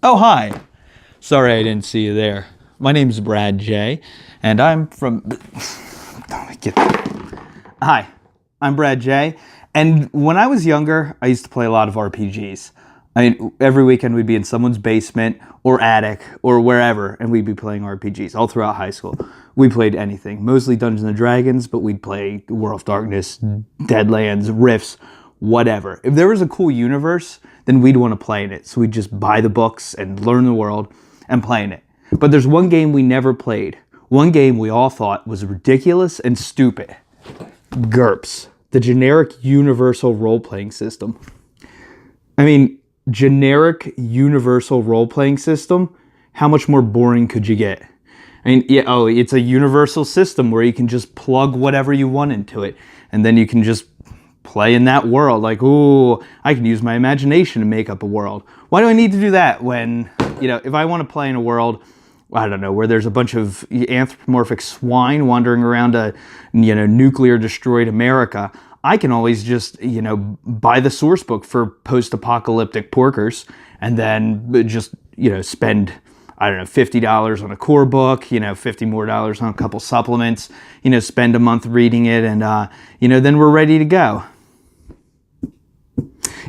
Oh, hi. Sorry I didn't see you there. My name's Brad J, and I'm from... Hi, I'm Brad J, and when I was younger, I used to play a lot of RPGs. I mean, every weekend we'd be in someone's basement or attic or wherever, and we'd be playing RPGs all throughout high school. We played anything, mostly Dungeons & Dragons, but we'd play World of Darkness, Deadlands, Rifts, whatever. If there was a cool universe, then we'd want to play in it. So we'd just buy the books and learn the world and play in it. But there's one game we never played. One game we all thought was ridiculous and stupid. GURPS, the generic universal role-playing system. I mean, generic universal role-playing system? How much more boring could you get? I mean, yeah, oh, it's a universal system where you can just plug whatever you want into it. And then you can just play in that world. Like, ooh, I can use my imagination to make up a world. Why do I need to do that when, if I want to play in a world, I don't know, where there's a bunch of anthropomorphic swine wandering around a, nuclear destroyed America, I can always just, buy the source book for post-apocalyptic porkers and then just, spend, I don't know, $50 on a core book, $50 more on a couple supplements, spend a month reading it and, then we're ready to go.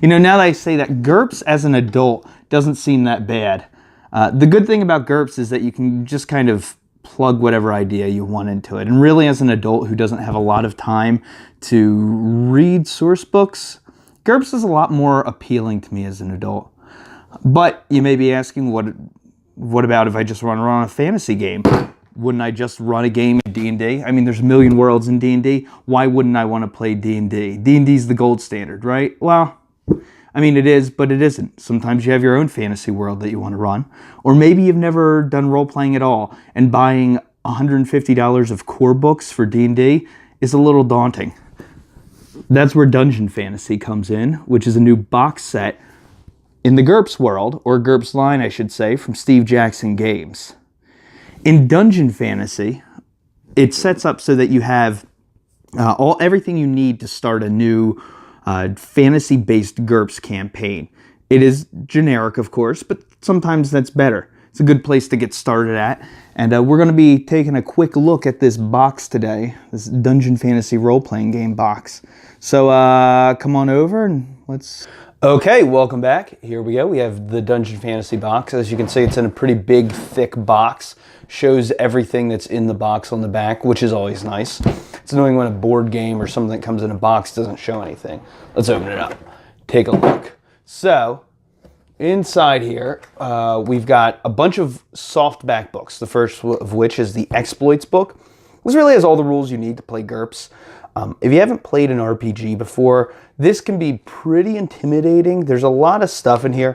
Now that I say that, GURPS as an adult doesn't seem that bad. The good thing about GURPS is that you can just kind of plug whatever idea you want into it. And really, as an adult who doesn't have a lot of time to read source books, GURPS is a lot more appealing to me as an adult. But you may be asking, what about if I just run a fantasy game? Wouldn't I just run a game in D&D? I mean, there's a million worlds in D&D. Why wouldn't I want to play D&D? D&D's the gold standard, right? Well, I mean, it is, but it isn't. Sometimes you have your own fantasy world that you want to run. Or maybe you've never done role-playing at all, and buying $150 of core books for D&D is a little daunting. That's where Dungeon Fantasy comes in, which is a new box set in the GURPS world, or GURPS line, I should say, from Steve Jackson Games. In Dungeon Fantasy, it sets up so that you have everything you need to start a new fantasy-based GURPS campaign. It is generic, of course, but sometimes that's better. It's a good place to get started at. And we're going to be taking a quick look at this box today, this Dungeon Fantasy role-playing game box. So come on over and let's... Okay, welcome back. Here we go. We have the Dungeon Fantasy box. As you can see, it's in a pretty big, thick box. Shows everything that's in the box on the back, which is always nice. It's annoying when a board game or something that comes in a box doesn't show anything. Let's open it up. Take a look. So, inside here, we've got a bunch of softback books. The first of which is the Exploits book. This really has all the rules you need to play GURPS. If you haven't played an RPG before, this can be pretty intimidating. There's a lot of stuff in here,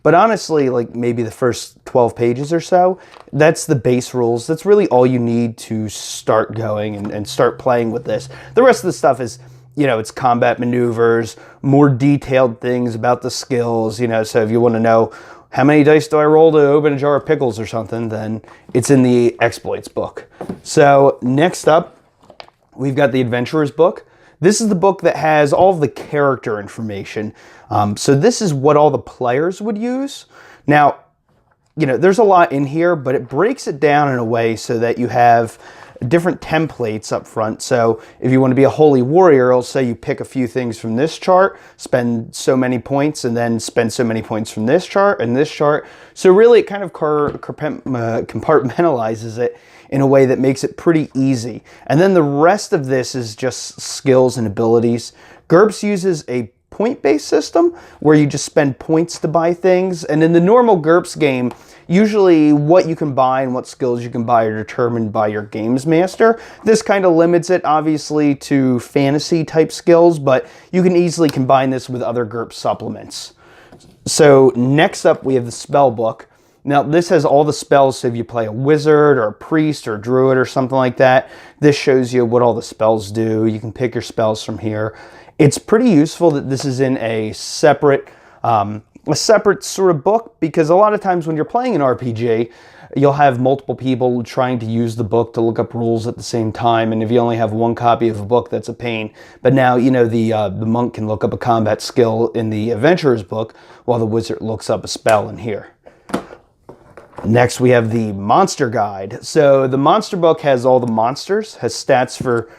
but honestly, like maybe the first 12 pages or so, that's the base rules. That's really all you need to start going and start playing with this. The rest of the stuff is, it's combat maneuvers, more detailed things about the skills, so if you want to know how many dice do I roll to open a jar of pickles or something, then it's in the Exploits book. So next up, we've got the Adventurers book. This is the book that has all of the character information. So this is what all the players would use. Now, there's a lot in here, but it breaks it down in a way so that you have different templates up front. So if you want to be a holy warrior, it'll say you pick a few things from this chart, spend so many points, and then spend so many points from this chart and this chart. So really it kind of compartmentalizes it in a way that makes it pretty easy. And then the rest of this is just skills and abilities. GURPS uses a point-based system where you just spend points to buy things. And in the normal GURPS game, usually what you can buy and what skills you can buy are determined by your games master. This kind of limits it, obviously, to fantasy-type skills, but you can easily combine this with other GURPS supplements. So next up, we have the spell book. Now, this has all the spells, so if you play a wizard or a priest or a druid or something like that, this shows you what all the spells do. You can pick your spells from here. It's pretty useful that this is in a separate sort of book, because a lot of times when you're playing an RPG, you'll have multiple people trying to use the book to look up rules at the same time, and if you only have one copy of a book, that's a pain. But now, the monk can look up a combat skill in the Adventurer's book, while the wizard looks up a spell in here. Next, we have the monster guide. So the monster book has all the monsters, has stats for,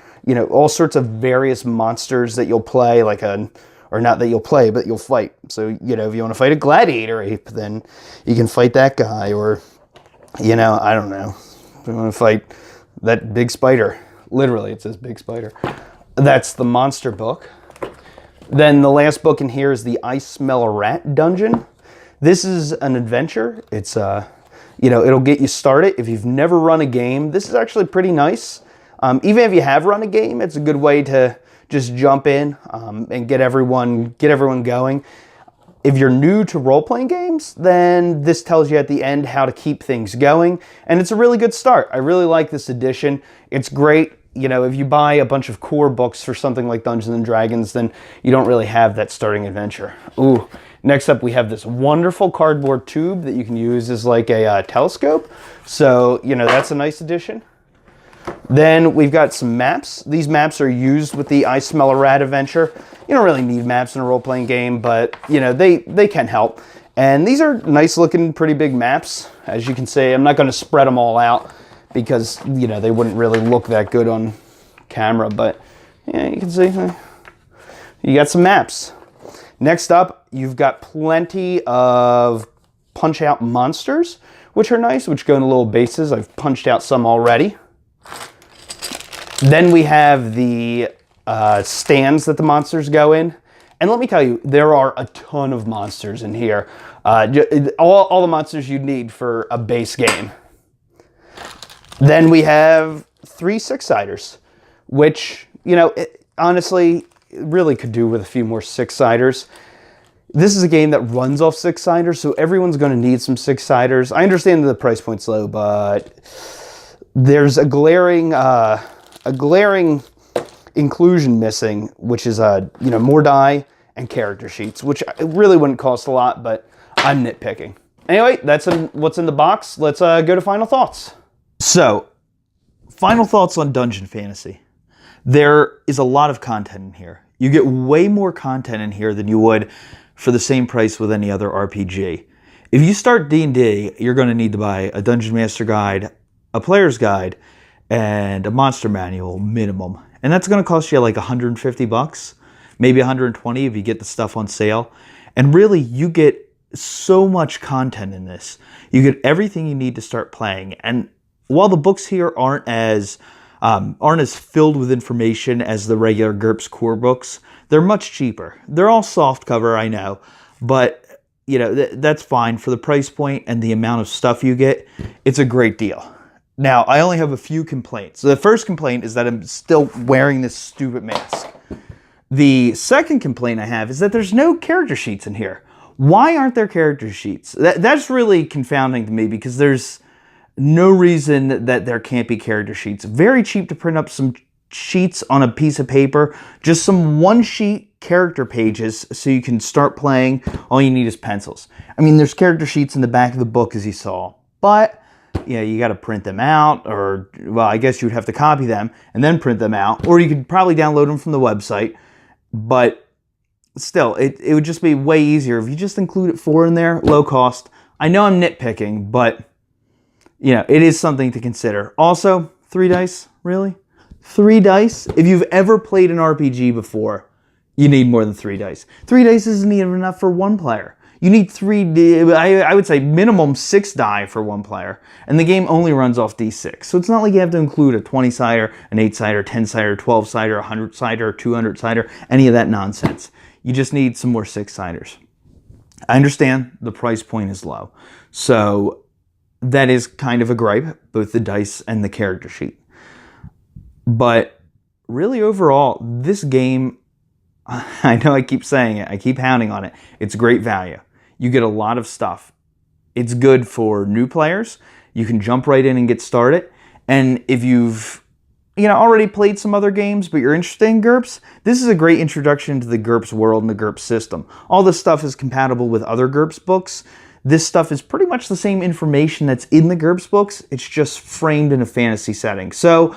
all sorts of various monsters that you'll play, or not that you'll play, but you'll fight. So, if you want to fight a gladiator ape, then you can fight that guy. Or, I don't know, if you want to fight that big spider. Literally, it says big spider. That's the monster book. Then the last book in here is the I Smell a Rat dungeon. This is an adventure. It's, it'll get you started. If you've never run a game, this is actually pretty nice. Even if you have run a game, it's a good way to just jump in and get everyone going. If you're new to role-playing games, then this tells you at the end how to keep things going, and it's a really good start. I really like this edition. It's great. If you buy a bunch of core books for something like Dungeons & Dragons, then you don't really have that starting adventure. Ooh. Next up, we have this wonderful cardboard tube that you can use as like a telescope. So, that's a nice addition. Then we've got some maps. These maps are used with the I Smell a Rat adventure. You don't really need maps in a role-playing game, but, they can help. And these are nice looking, pretty big maps. As you can see, I'm not going to spread them all out because, they wouldn't really look that good on camera. But, yeah, you can see, you got some maps. Next up, you've got plenty of punch-out monsters, which are nice, which go into little bases. I've punched out some already. Then we have the stands that the monsters go in. And let me tell you, there are a ton of monsters in here. All the monsters you need for a base game. Then we have 3 six-siders, which, honestly, really could do with a few more six-siders. This is a game that runs off six-siders, so everyone's going to need some six-siders. I understand that the price point's low, but there's a glaring inclusion missing, which is more die and character sheets, which really wouldn't cost a lot, but I'm nitpicking. Anyway, that's what's in the box. Let's go to final thoughts. So, final thoughts on Dungeon Fantasy. There is a lot of content in here. You get way more content in here than you would for the same price with any other RPG. If you start D&D, you're going to need to buy a Dungeon Master Guide, a Player's Guide, and a Monster Manual minimum. And that's going to cost you like $150, maybe $120 if you get the stuff on sale. And really, you get so much content in this. You get everything you need to start playing. And while the books here aren't as filled with information as the regular GURPS core books, they're much cheaper. They're all soft cover, I know, but that's fine for the price point and the amount of stuff you get. It's a great deal. Now, I only have a few complaints. So the first complaint is that I'm still wearing this stupid mask. The second complaint I have is that there's no character sheets in here. Why aren't there character sheets? That's really confounding to me because there's no reason that there can't be character sheets. Very cheap to print up some sheets on a piece of paper. Just some one-sheet character pages so you can start playing. All you need is pencils. I mean, there's character sheets in the back of the book as you saw, but you got to print them out, or, well, I guess you would have to copy them and then print them out, or you could probably download them from the website, but still, it would just be way easier if you just included 4 in there, low cost. I know I'm nitpicking, but, it is something to consider. Also, 3 dice, really? 3 dice? If you've ever played an RPG before, you need more than 3 dice. 3 dice isn't even enough for 1 player. You need 3, I would say minimum 6 die for 1 player. And the game only runs off D6. So it's not like you have to include a 20-sider, an 8-sider, 10-sider, 12-sider, 100-sider, 200-sider, any of that nonsense. You just need some more 6-siders. I understand the price point is low. So that is kind of a gripe, both the dice and the character sheet. But really overall, this game, I know I keep saying it, I keep hounding on it, it's great value. You get a lot of stuff. It's good for new players. You can jump right in and get started. And if you've already played some other games, but you're interested in GURPS, this is a great introduction to the GURPS world and the GURPS system. All this stuff is compatible with other GURPS books. This stuff is pretty much the same information that's in the GURPS books. It's just framed in a fantasy setting. So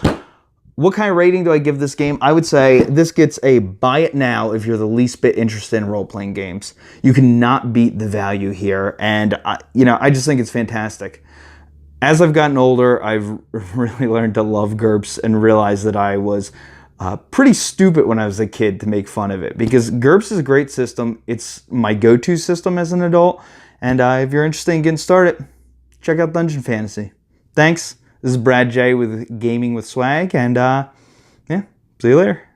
what kind of rating do I give this game? I would say this gets a buy it now if you're the least bit interested in role-playing games. You cannot beat the value here, and I just think it's fantastic. As I've gotten older, I've really learned to love GURPS and realized that I was pretty stupid when I was a kid to make fun of it, because GURPS is a great system. It's my go-to system as an adult, and if you're interested in getting started, check out Dungeon Fantasy. Thanks. This is Brad J with Gaming with Swag, and yeah, see you later.